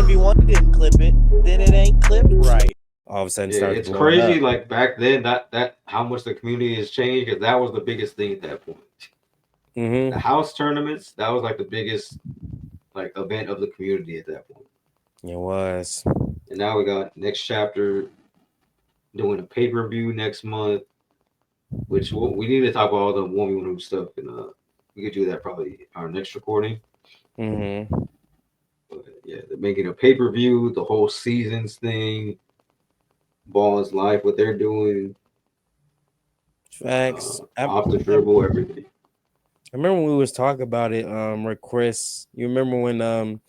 1v1 didn't clip it, then it ain't clipped right. All of a sudden, starts it's blowing crazy. up. Like back then, that how much the community has changed. Because that was the biggest thing at that point. The house tournaments, that was like the biggest like event of the community at that point. It was. And now we got next chapter doing a pay per view next month, which we need to talk about all the 1v1 stuff, and we could do that probably our next recording. But yeah, they're making a pay per view, the whole seasons thing, Ball is Life, what they're doing, Facts. off the dribble, everything. I remember when we was talking about it, with Chris. You remember when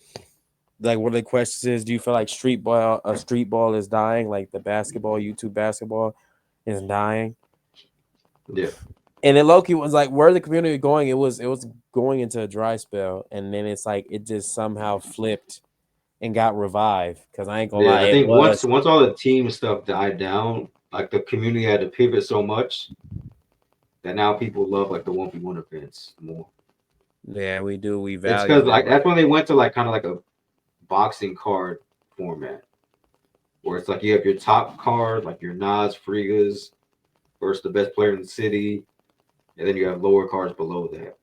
like one of the questions is, do you feel like street ball is dying, like the basketball, YouTube basketball is dying? Yeah. And then Loki was like, where the community going? It was going into a dry spell, and then it's like it just somehow flipped and got revived. Because I ain't gonna lie, I think once once all the team stuff died down, like the community had to pivot so much that now people love like the 1v1 events more. Yeah, we do. We It's value because that. like that's when they went to like kind of like a boxing card format, where it's like you have your top card, like your Nas Frigas versus the best player in the city, and then you have lower cards below that,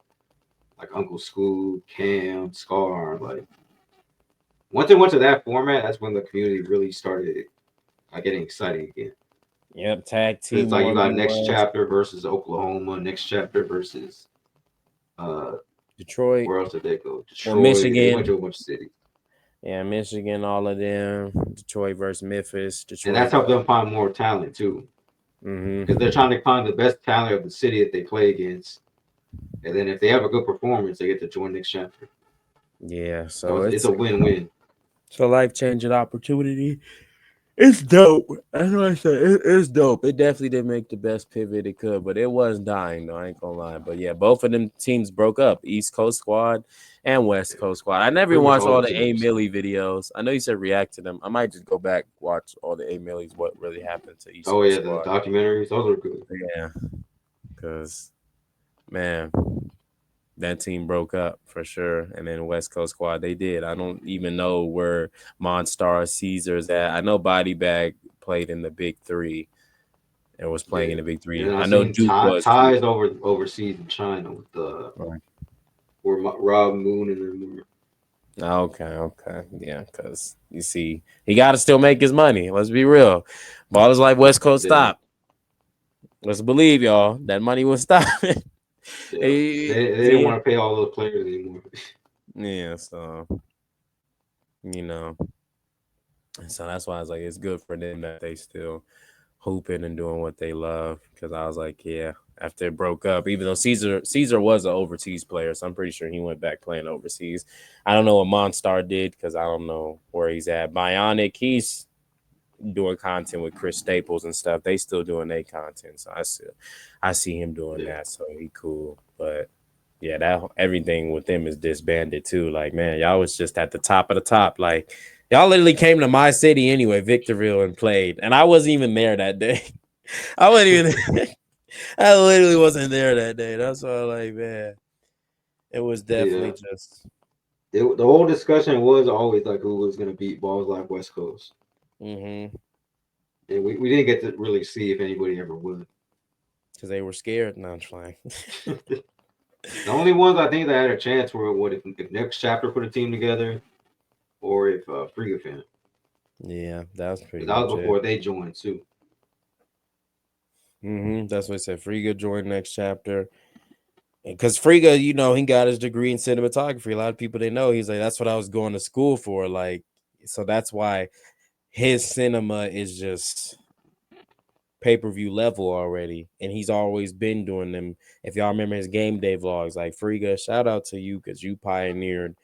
like Uncle Scoop, Cam, Scar. Like once it went to that format, that's when the community really started getting exciting again. Yep, tag team. It's like you got next chapter versus Oklahoma, next chapter versus Detroit. Where else did they go? Detroit, Michigan. They went to a bunch of cities. Yeah, Michigan, all of them. Detroit versus Memphis. Detroit. And that's helped them find more talent too. Because they're trying to find the best talent of the city that they play against. And then if they have a good performance, they get to join next chapter. Yeah, so it's a win-win. It's a life-changing opportunity. It's dope. That's what I said. It's dope. It definitely did make the best pivot it could, but it was dying, though. I ain't gonna lie. But yeah, both of them teams broke up. East Coast squad and West Coast squad. I never watched all the A Millie videos. I know you said react to them. I might just go back, watch all the A Millies, what really happened to East Coast squad. The documentaries, those are good. Yeah. Because man, that team broke up for sure. And then West Coast squad, they did. I don't even know where Monstar Caesar's at. I know Body Bag played in the Big Three and was playing in the Big Three. I know Duke was ties overseas in China with the where Rob Moon and them. Okay. Yeah, because you see, he got to still make his money. Let's be real. Ball is like West Coast stop. Let's believe, y'all, that money will stop. Yeah. They didn't want to pay all those players anymore. Yeah, so so that's why I was like, it's good for them that they still hooping and doing what they love. Because I was like, yeah, after it broke up, even though Caesar was an overseas player, so I'm pretty sure he went back playing overseas. I don't know what Monstar did because I don't know where he's at. Bionic, he's doing content with Chris Staples and stuff. They still doing their content, so I see him doing that, so he cool. But yeah, that everything with them is disbanded too. Like, man, y'all was just at the top of the top. Like, y'all literally came to my city anyway, Victorville, and played, and I wasn't even there that day. I wasn't even. I literally wasn't there that day. That's why, like, man, it was definitely just. The whole discussion was always like who was gonna beat Balls Life West Coast. And we didn't get to really see if anybody ever would. Because they were scared. No, I'm flying. The only ones I think that had a chance were if next chapter put a team together, or if Friga fan. Yeah, that was pretty. That was before they joined too. That's what I said. Friga joined next chapter. Because Friga, he got his degree in cinematography. A lot of people didn't know. He's like, that's what I was going to school for. Like, so that's why his cinema is just pay-per-view level already. And he's always been doing them. If y'all remember his game day vlogs, like Friga, shout out to you because you pioneered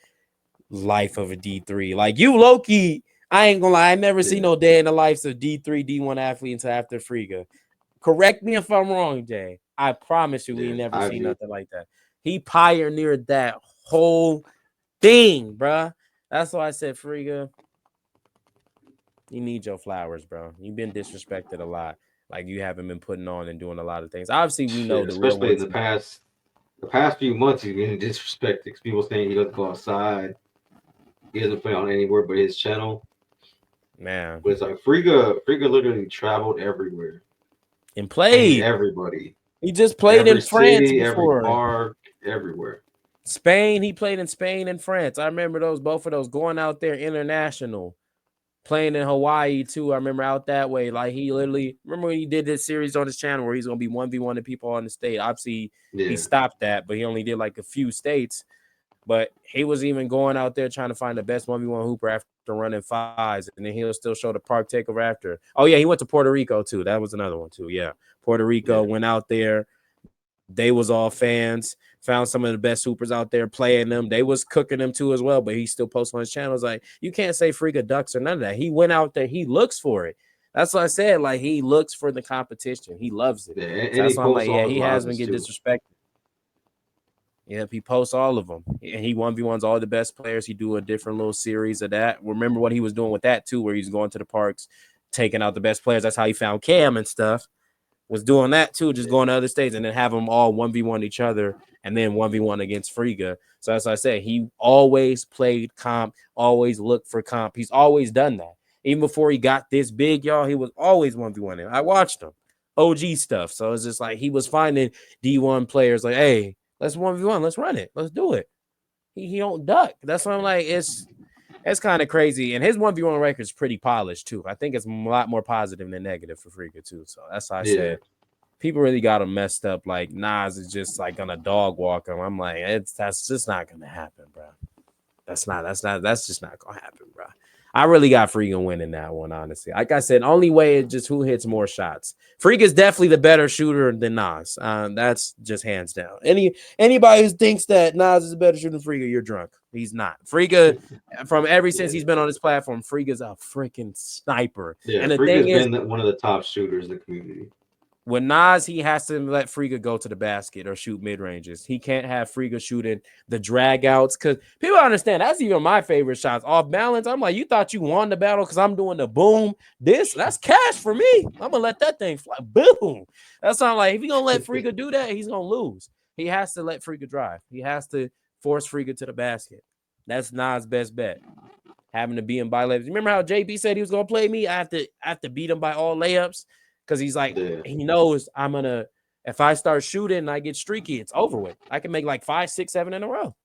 life of a D3. Like, you low-key, I ain't gonna lie, I never seen no day in the lives of D3, D1 athlete until after Friga. Correct me if I'm wrong, Jay. I promise you, we never seen nothing like that. He pioneered that whole thing, bruh. That's why I said, Friga, you need your flowers, bro. You've been disrespected a lot. Like, you haven't been putting on and doing a lot of things. Obviously, we know the real ones. Especially in the past few months, he's getting disrespected because people saying he doesn't go outside. he doesn't play on anywhere but his channel. Man, But it's like Friga literally traveled everywhere, and playing played. everybody, He just played in every France city, every before. park, everywhere. Spain, he played in Spain and France. I remember both of those going out there international. Playing in Hawaii too. I remember out that way. Like he literally remember when he did this series on his channel where he's gonna be 1v1 to people on the state. Obviously, he Yeah, stopped that, but he only did like a few states. But he was even going out there trying to find the best 1v1 hooper after running fives, and then he'll still show the park takeover after. Oh yeah, he went to Puerto Rico too. That was another one too. Yeah. Puerto Rico yeah, went out there. They was all fans, found some of the best hoopers out there playing them. They was cooking them too as well, but he still posts on his channels. Like, you can't say Friga ducks or none of that. He went out there, he looks for it. That's what I said. Like, he looks for the competition. He loves it. yeah. So And that's he why I'm posts like, yeah, all his he has been lives getting too. disrespected. Yep, he posts all of them. And he 1v1s all the best players. He do a different little series of that. Remember what he was doing with that too, where he's going to the parks, taking out the best players. That's how he found Cam and stuff. Was doing that too, just Yeah, going to other states and then have them all 1v1 each other and then 1v1 against Friga. So as I said, he always played comp, always looked for comp. He's always done that. Even before he got this big, y'all, he was always 1v1. I watched him. OG stuff. So it's just like he was finding D1 players like, hey, let's 1v1, let's run it. Let's do it. He don't duck. That's why I'm like, it's kind of crazy. And his 1v1 record is pretty polished too. I think it's a lot more positive than negative for Friga too. So that's why I yeah, said people really got him messed up. Like Nas is just like gonna dog walk him. I'm like, that's just not gonna happen, bro. That's just not gonna happen, bro. I really got Friga winning that one, honestly. Like I said, only way is just who hits more shots. Friga's definitely the better shooter than Nas. That's just hands down. Anybody who thinks that Nas is a better shooter than Friga, you're drunk. He's not. Friga, from since yeah, he's been on this platform, Friga's a freaking sniper. yeah. And the Friga's thing is, been one of the top shooters in the community. with Nas, he has to let Friga go to the basket or shoot mid ranges. He can't have Friga shooting the drag outs because people understand that's even my favorite shots. Off balance, I'm like, you thought you won the battle because I'm doing the boom. That's cash for me. I'm gonna let that thing fly. Boom. That's not like if he gonna let Friga do that, he's gonna lose. He has to let Friga drive. He has to force Friga to the basket. That's Nas' best bet. Having to be in by layups. Remember how JB said he was gonna play me? I have to beat him by all layups because he's like, Yeah, he knows I'm gonna, if I start shooting and I get streaky, it's over with. I can make like 5, 6, 7 in a row.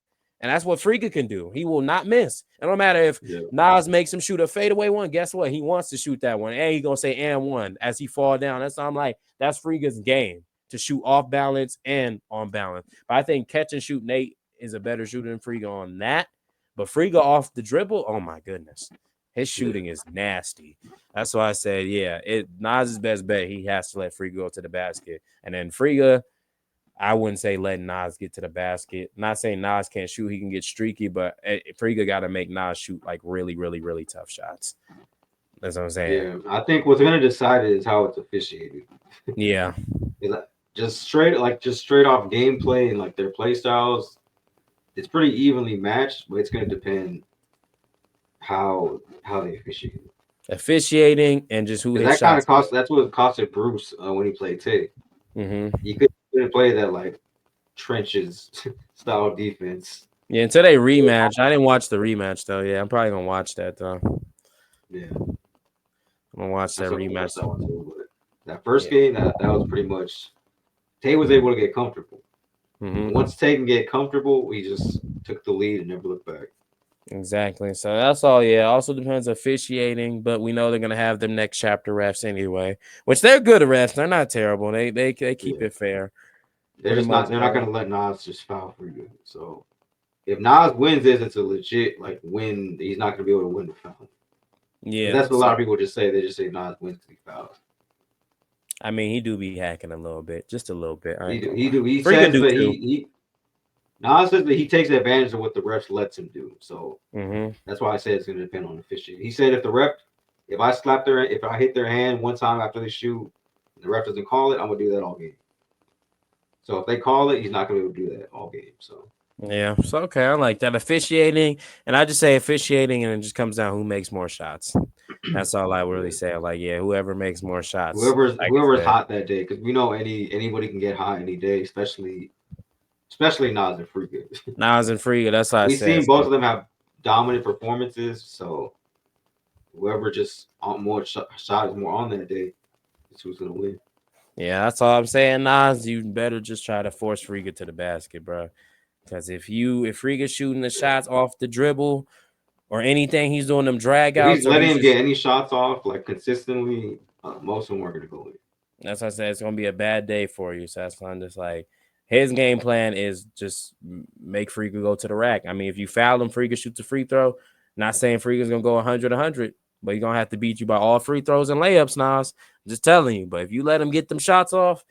And that's what Friga can do. He will not miss. It don't matter if yeah, Nas makes him shoot a fadeaway one. Guess what? He wants to shoot that one. And he's gonna say and one as he fall down. That's I'm like, that's Friga's game to shoot off balance and on balance. But I think catch and shoot Nate is a better shooter than Friga on that. But Friga off the dribble, oh my goodness. His yeah, shooting is nasty. That's why I said, yeah, Nas's best bet. He has to let Friga go to the basket. And then Friga, I wouldn't say letting Nas get to the basket. Not saying Nas can't shoot, he can get streaky, but Friga got to make Nas shoot like really, really, really tough shots. That's what I'm saying. yeah. I think what's gonna decide it is how it's officiated. Yeah, Is that just straight off gameplay and like their play styles, it's pretty evenly matched, but it's gonna depend how they officiate. officiating and just who Because his that kind of shots cost. That's what it costed Bruce when he played Tay. Mm-hmm. He couldn't play that like trenches style defense. Yeah, until they rematch. I didn't watch the rematch though. Yeah, I'm probably gonna watch that though. Yeah, I'm gonna watch I that still have to watch rematch. that one too. But that first Yeah. game, that was pretty much Tay was able to get comfortable. Mm-hmm. Once Tay can get comfortable, we just took the lead and never looked back. Exactly. So that's all. Yeah. Also depends officiating, but we know they're gonna have the next chapter refs anyway, which they're good at refs. They're not terrible. They keep Yeah, it fair for the most they're not part. gonna let Nas just foul for you. So if Nas wins this, it's a legit like win. He's not gonna be able to win the foul. Yeah. That's what a lot So of people just say. They just say Nas wins because he fouls. I mean, he do be hacking a little bit, just a little bit. I He ain't do. gonna He lie. do. He Friga says do that too. he Nas says that he takes advantage of what the refs lets him do. So Mm-hmm. that's why I say it's going to depend on the officiating. He said if I hit their hand one time after they shoot, and the ref doesn't call it, I'm gonna do that all game. So if they call it, he's not going to be able to do that all game. So Yeah. So okay, I like that officiating, and I just say officiating, and it just comes down who makes more shots. That's all I really yeah. say. Like, yeah, whoever makes more shots. Like I Whoever's said, hot that day, because we know anybody can get hot any day, especially Nas and Freaky. Nas and Friga. That's what I We've said. seen both So of them have dominant performances. So whoever just on more shot is more on that day is who's gonna win. Yeah, that's all I'm saying, Nas. You better just try to force Friga to the basket, bro. Because if Friga's shooting the shots off the dribble or anything, he's doing them drag If he's outs or letting he's him get just any shots off like consistently, most of them are gonna go in. that's what I said. It's gonna be a bad day for you. So that's why I'm just like his game plan is just make Friga go to the rack. I mean, if you foul him, Friga shoots a free throw. Not saying Friga's gonna go 100, but he's gonna have to beat you by all free throws and layups, Nas. I'm just telling you. But if you let him get them shots off,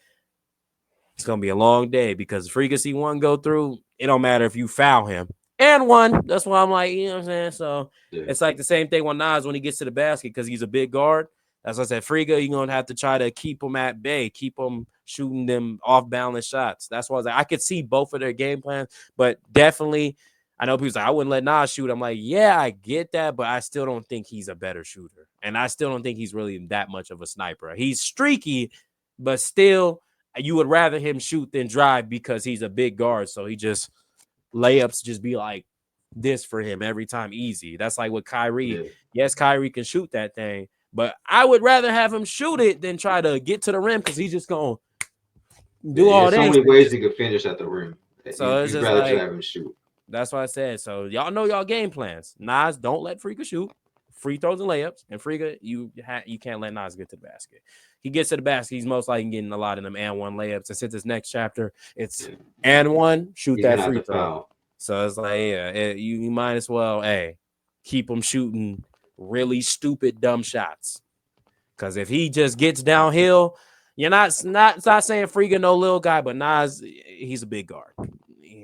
it's gonna be a long day because Friga see one go through. It don't matter if you foul him and one. That's why I'm like, you know what I'm saying. So Yeah, it's like the same thing with Nas when he gets to the basket because he's a big guard. That's why I said Friga, you're gonna have to try to keep him at bay, keep him shooting them off balance shots. That's why I was like, I could see both of their game plans, but definitely, I know people say I wouldn't let Nas shoot. I'm like, yeah, I get that, but I still don't think he's a better shooter, and I still don't think he's really that much of a sniper. He's streaky, but still, you would rather him shoot than drive because he's a big guard. So he just layups just be like this for him every time, easy. That's like with Kyrie. yeah, Yes, Kyrie can shoot that thing, but I would rather have him shoot it than try to get to the rim because he's just gonna yeah. do all There's so this many and ways just he could finish at the rim. so it's You'd just rather just like have him shoot. that's what I said. So y'all know y'all game plans. Nas, don't let Friga shoot. Free throws and layups. And Friga, you can't let Nas get to the basket. He gets to the basket, he's most likely getting a lot of them and one layups. And since it's next chapter, it's Yeah. and one, shoot He's that gonna have free to throw. foul. So it's like, yeah, you might as well, hey, keep him shooting really stupid, dumb shots. Because if he just gets downhill, you're not saying Friga no little guy, but Nas, he's a big guard.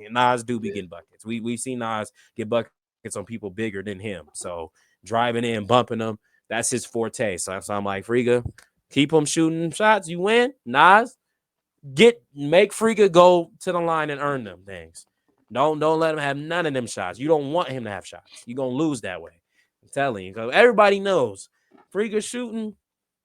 Nas do be Yeah, getting buckets. We've seen Nas get buckets on people bigger than him. So driving in, bumping them, that's his forte. So I'm like, Friga, keep him shooting shots. You win. Nas, make Friga go to the line and earn them things. Don't let him have none of them shots. You don't want him to have shots. You're gonna lose that way. I'm telling you, because everybody knows Friga shooting,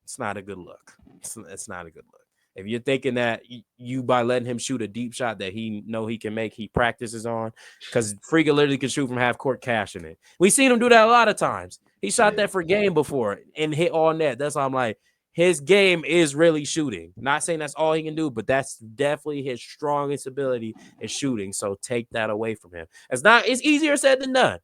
it's not a good look. It's not a good look. If you're thinking that you by letting him shoot a deep shot that he know he can make, he practices on, because Friga literally can shoot from half court, cashing it. We seen him do that a lot of times. He shot yeah, that for game before and hit all net. That's why I'm like, his game is really shooting. Not saying that's all he can do, but that's definitely his strongest ability is shooting. So take that away from him. It's easier said than done,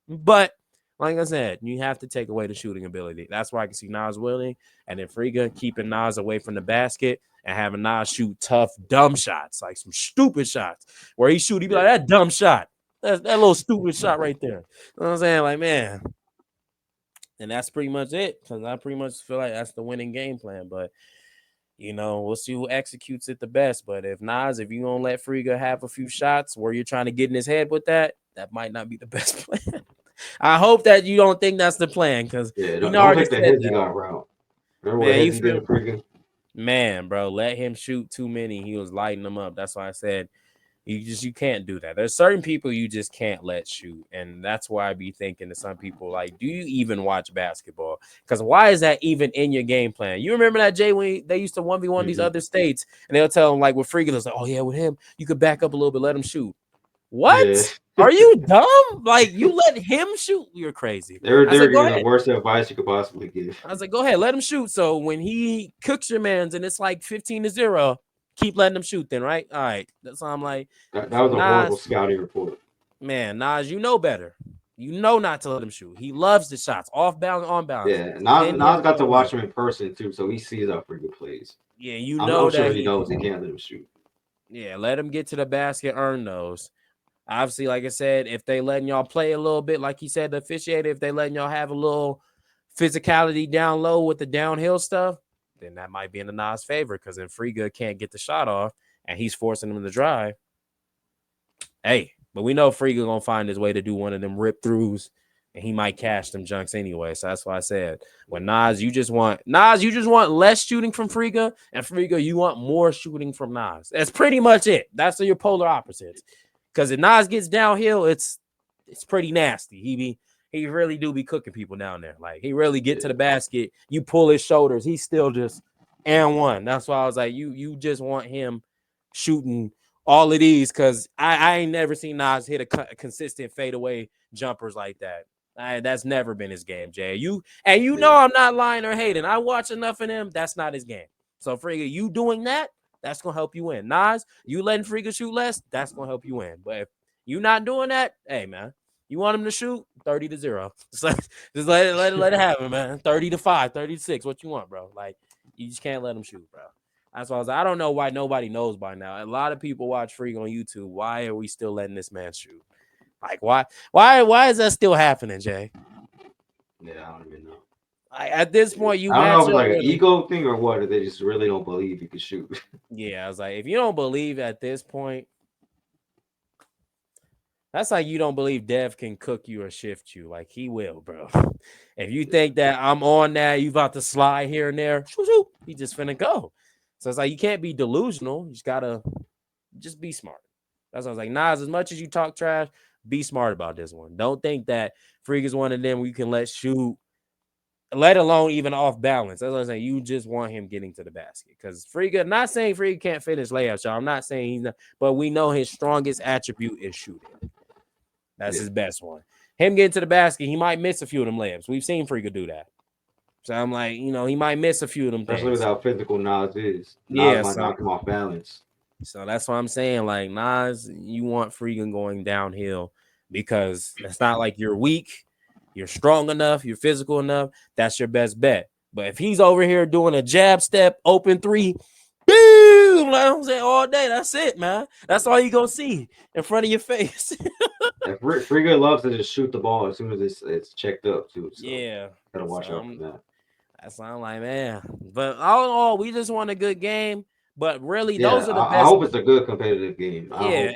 but like I said, you have to take away the shooting ability. That's why I can see Nas willing, and then Friga keeping Nas away from the basket and having Nas shoot tough, dumb shots, like some stupid shots where he be yeah, like, that dumb shot. That little stupid shot right there. You know what I'm saying? Like, man. And that's pretty much it. Because I pretty much feel like that's the winning game plan. But we'll see who executes it the best. But if you gonna let Friga have a few shots where you're trying to get in his head with that might not be the best plan. I hope that you don't think that's the plan because yeah. he Don't already take the said Hezzy that. guy route. Remember what Man, you Hezzy did feel to Friga? man, bro, let him shoot too many. He was lighting them up. That's why I said you can't do that. There's certain people you just can't let shoot. And that's why I be thinking to some people, like, do you even watch basketball? Because why is that even in your game plan? You remember that, Jay, when they used to 1v1 these Mm-hmm. other states and they'll tell them, like, with Friga, it's like, oh, yeah, with him, you could back up a little bit, let him shoot. Yeah, What? Are you dumb? Like, you let him shoot? You're crazy. they I were said, go giving the ahead. worst advice you could possibly give. I was like, go ahead, let him shoot. So when he cooks your man's and it's like 15-0, keep letting him shoot then, right? All right. That's why I'm like, That was a horrible Nas, scouting report. man, Nas, you know better. You know not to let him shoot. He loves the shots, off balance, on balance. Yeah, Nas 10 yards got to on one. watch him in person too, so he sees how Friga plays. Yeah, you I'm know sure that he he, knows he can't let him shoot. yeah, let him get to the basket, earn those. Obviously, like I said, if they letting y'all play a little bit, like he said, the officiator, if they letting y'all have a little physicality down low with the downhill stuff, then that might be in the Nas' favor because then Friga can't get the shot off and he's forcing him to drive. Hey, but we know Friga gonna find his way to do one of them rip throughs, and he might cash them junks anyway. So that's why I said when Nas, you just want less shooting from Friga, and Friga, you want more shooting from Nas. That's pretty much it. That's your polar opposites. Because if Nas gets downhill, it's pretty nasty. He really do be cooking people down there. Like he really get to Yeah, the basket, you pull his shoulders, he's still just and one. That's why I was like, you just want him shooting all of these because I ain't never seen Nas hit a consistent fadeaway jumpers like that. That's never been his game, Jay. You know Yeah. I'm not lying or hating. I watch enough of them. That's not his game. So Friga, you doing that? That's gonna help you win. Nas, you letting Friga shoot less? That's gonna help you win. But if you not doing that, hey man, you want him to shoot 30-0. Just let it happen, man. 30-5, 30-6. What you want, bro? Like you just can't let him shoot, bro. That's why I don't know why nobody knows by now. A lot of people watch Friga on YouTube. Why are we still letting this man shoot? Like why is that still happening, Jay? Yeah, I don't even know. At this point, you I don't know match if it's up like an with him. ego thing or what, or they just really don't believe he can shoot. Yeah, I was like, if you don't believe at this point, that's like you don't believe Dev can cook you or shift you. Like he will, bro. If you think that I'm on that, you about to slide here and there, he just finna go. So it's like you can't be delusional. You just gotta just be smart. That's what I was like. Nas, as much as you talk trash, be smart about this one. Don't think that Freak is one of them where you can let shoot, let alone even off balance. That's what I'm saying. You just want him getting to the basket. Because Friga, not saying Friga can't finish layups, y'all. I'm not saying he's not, but we know his strongest attribute is shooting. That's his best one. Him getting to the basket, he might miss a few of them layups. We've seen Friga do that. So I'm like, he might miss a few of them Especially with things. how physical Nas is. Nas Yeah, might knock him off balance. so that's what I'm saying. Like Nas, you want Friga going downhill because it's not like you're weak, you're strong enough, you're physical enough. That's your best bet. But if he's over here doing a jab step, open three, boom, like I'm saying all day, that's it, man. That's all you gonna see in front of your face. And Friga loves to just shoot the ball as soon as it's checked up too. So Yeah. gotta watch So out for that. that's why I'm like, man. But all in all, we just want a good game. But really, Yeah, those are the I best. hope it's a good competitive game. Yeah,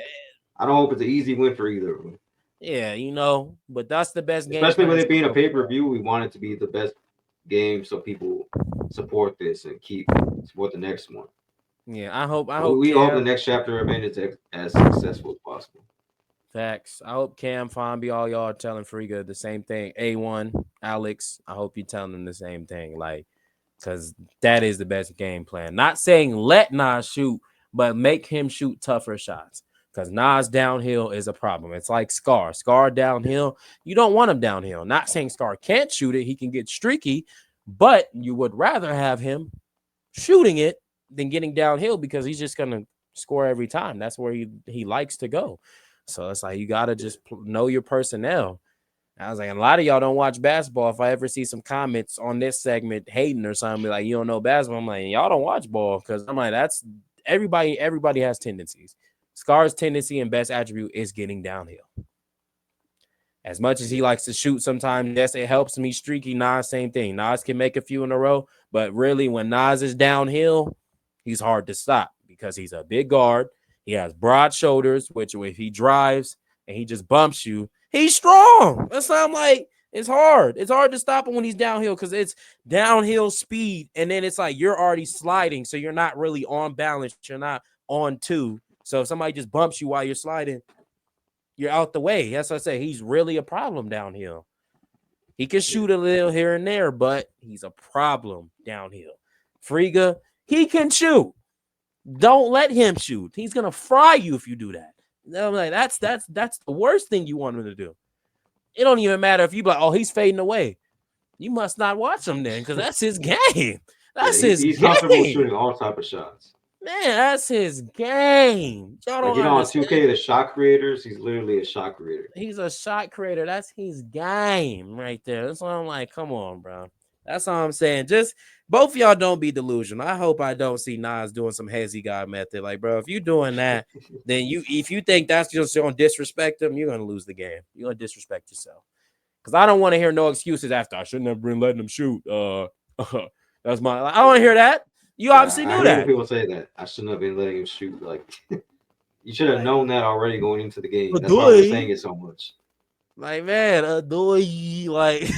I don't hope it's an easy win for either of them. yeah, but that's the best game Especially with plan it being a so pay per far. view, we want it to be the best game so people support this and support the next one. Yeah, I hope We hope the Cam next chapter event is as successful as possible. facts. I hope Cam, Fonby, all y'all are telling Friga the same thing. A1, Alex, I hope you telling them the same thing. Like, because that is the best game plan. Not saying let Nas shoot, but make him shoot tougher shots. Because Nas downhill is a problem. It's like Scar. Scar downhill, you don't want him downhill. Not saying Scar can't shoot it, he can get streaky, but you would rather have him shooting it than getting downhill because he's just gonna score every time. That's where he likes to go. So it's like you gotta just know your personnel. I was like, a lot of y'all don't watch basketball. If I ever see some comments on this segment hating or something, like you don't know basketball, I'm like, y'all don't watch ball because I'm like, that's everybody. Everybody has tendencies. Scar's tendency and best attribute is getting downhill. As much as he likes to shoot sometimes, yes, it helps me streaky. Nas, same thing. Nas can make a few in a row, but really when Nas is downhill, he's hard to stop because he's a big guard. He has broad shoulders, which if he drives and he just bumps you, he's strong. That's why I'm like, it's hard. It's hard to stop him when he's downhill because it's downhill speed. And then it's like you're already sliding. So you're not really on balance. You're not on two. So if somebody just bumps you while you're sliding, you're out the way. That's what I say. He's really a problem downhill. He can shoot a little here and there, but he's a problem downhill. Friga, he can shoot. Don't let him shoot. He's gonna fry you if you do that. I'm like, that's the worst thing you want him to do. It don't even matter if you be like, oh, he's fading away. You must not watch him then, because that's his game. That's his He's comfortable game. shooting all type of shots. Man, that's his game. Y'all Like don't on understand. 2K, the shot creators, he's literally a shot creator. He's a shot creator. That's his game right there. That's why I'm like, come on, bro. That's all I'm saying. Just both of y'all don't be delusional. I hope I don't see Nas doing some hazy God method. Like, bro, if you're doing that, then if you think that's just gonna disrespect him, you're gonna lose the game. You're gonna disrespect yourself. Because I don't want to hear no excuses after I shouldn't have been letting him shoot. That's my. I don't want to hear that. You obviously I knew hate when that. people say that. I shouldn't have been letting him shoot. Like you should have known that already going into the game. That's why we're saying it so much. Like, man, like,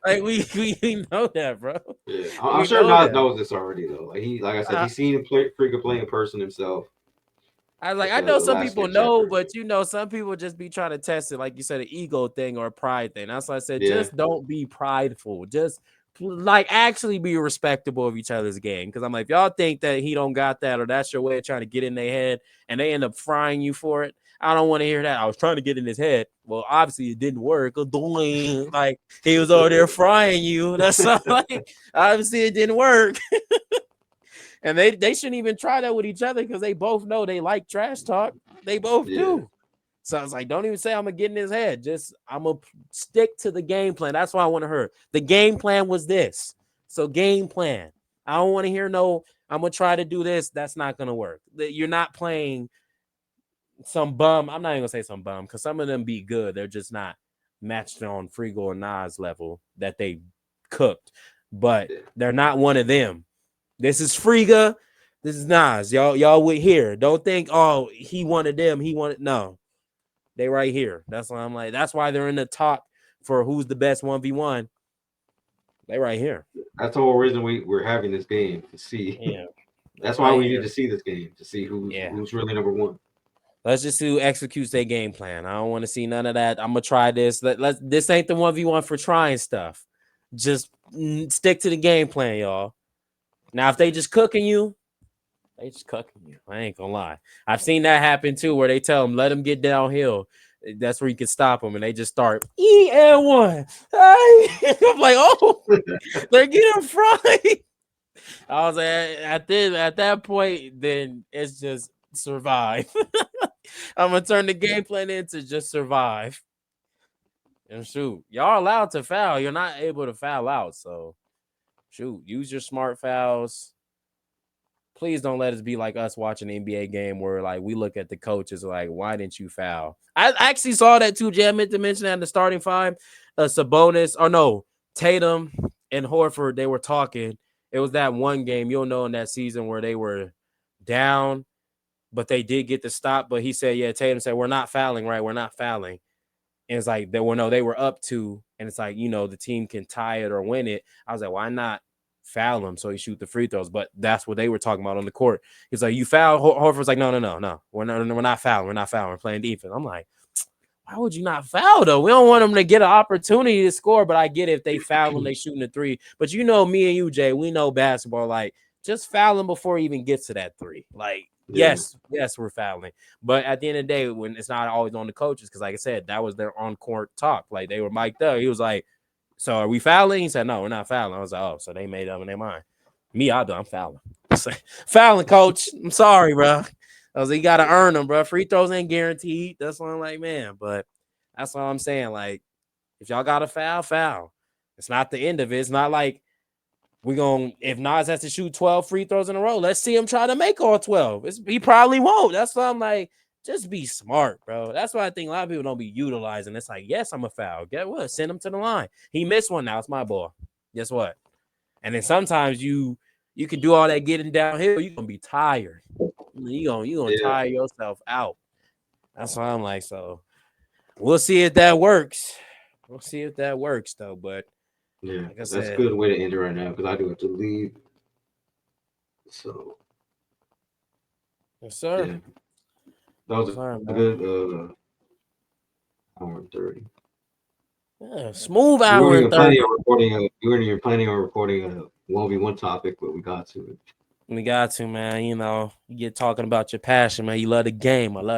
like we know that, bro. Yeah, I'm We sure know Nas that. knows this already though. Like I said, he's seen him freaking play in person himself. I was like, At I know the some last people sketch know, chapter. but some people just be trying to test it, like you said, an ego thing or a pride thing. That's why I said, Yeah, just don't be prideful. Just like actually be respectable of each other's game. Because I'm like, if y'all think that he don't got that or that's your way of trying to get in their head and they end up frying you for it, I don't want to hear that. I was trying to get in his head. Well, obviously it didn't work. Like he was over there frying you. That's not like obviously it didn't work. And they shouldn't even try that with each other because they both know they like trash talk. They both Yeah. do. So I was like, don't even say I'm gonna get in his head. Just I'm gonna stick to the game plan. That's why I want to hear. The game plan was this. So game plan. I don't want to hear no. I'm gonna try to do this. That's not gonna work. You're not playing some bum. I'm not even gonna say some bum because some of them be good. They're just not matched on Frigo or Nas level that they cooked. But they're not one of them. This is Friga. This is Nas. Y'all would hear. Don't think, oh, he wanted them. He wanted no. They right here. That's why I'm like, that's why they're in the talk for who's the best 1v1. They right here. That's the whole reason we're having this game to see. Yeah. That's why right we here. need to see this game to see who's really number one. Let's just see who executes their game plan. I don't want to see none of that. I'm gonna try this. This ain't the 1v1 for trying stuff. Just stick to the game plan, y'all. Now, if they just cooking you, they just cooking you. I ain't gonna lie. I've seen that happen too, where they tell them let them get downhill. That's where you can stop them, and they just start EN1. I'm like, oh, they're getting fried. I was like, at that point, then it's just survive. I'm gonna turn the game plan into just survive. And shoot, y'all allowed to foul. You're not able to foul out. So shoot, use your smart fouls. Please don't let us be like us watching an NBA game where like we look at the coaches like, why didn't you foul? I actually saw that too, Jay. I meant to mention that in the starting five. Sabonis, or no, Tatum and Horford, they were talking. It was that one game, you'll know, in that season where they were down, but they did get the stop. But he said, yeah, Tatum said, we're not fouling, right? We're not fouling. And it's like, they were up to, and it's like, the team can tie it or win it. I was like, why not foul him so he shoot the free throws? But that's what they were talking about on the court. He's like, you foul? Horford's like, no. We're not fouling. We're not fouling. We're playing defense. I'm like, why would you not foul though? We don't want them to get an opportunity to score, but I get it. If they foul them, they shooting a three. But me and you, Jay, we know basketball. Like, just foul them before he even gets to that three. Like, yes, we're fouling. But at the end of the day, when it's not always on the coaches, because like I said, that was their on-court talk. Like, they were mic'd up. He was like, so are we fouling? He said, no, we're not fouling. I was like, oh, so they made up in their mind. Me, I'm fouling. Fouling, coach. I'm sorry, bro. I was like, you got to earn them, bro. Free throws ain't guaranteed. That's why I'm like, man. But that's what I'm saying. Like, if y'all got to foul. It's not the end of it. It's not like if Nas has to shoot 12 free throws in a row, let's see him try to make all 12. He probably won't. That's why I'm like, just be smart, bro. That's why I think a lot of people don't be utilizing. It's like, yes, I'm a foul. Get what? Send him to the line. He missed one. Now it's my ball. Guess what? And then sometimes you can do all that getting downhill. You're gonna be tired. You're gonna tire yourself out. That's why I'm like, so we'll see if that works. We'll see if that works though. But yeah, like that's a good way to end it right now because I do have to leave. So yes, sir. Yeah. That was a good hour and 30. Yeah, smooth hour and 30. We weren't even planning on recording a 1v1 topic, but we got to it. We got to, man. You get talking about your passion, man. You love the game. I love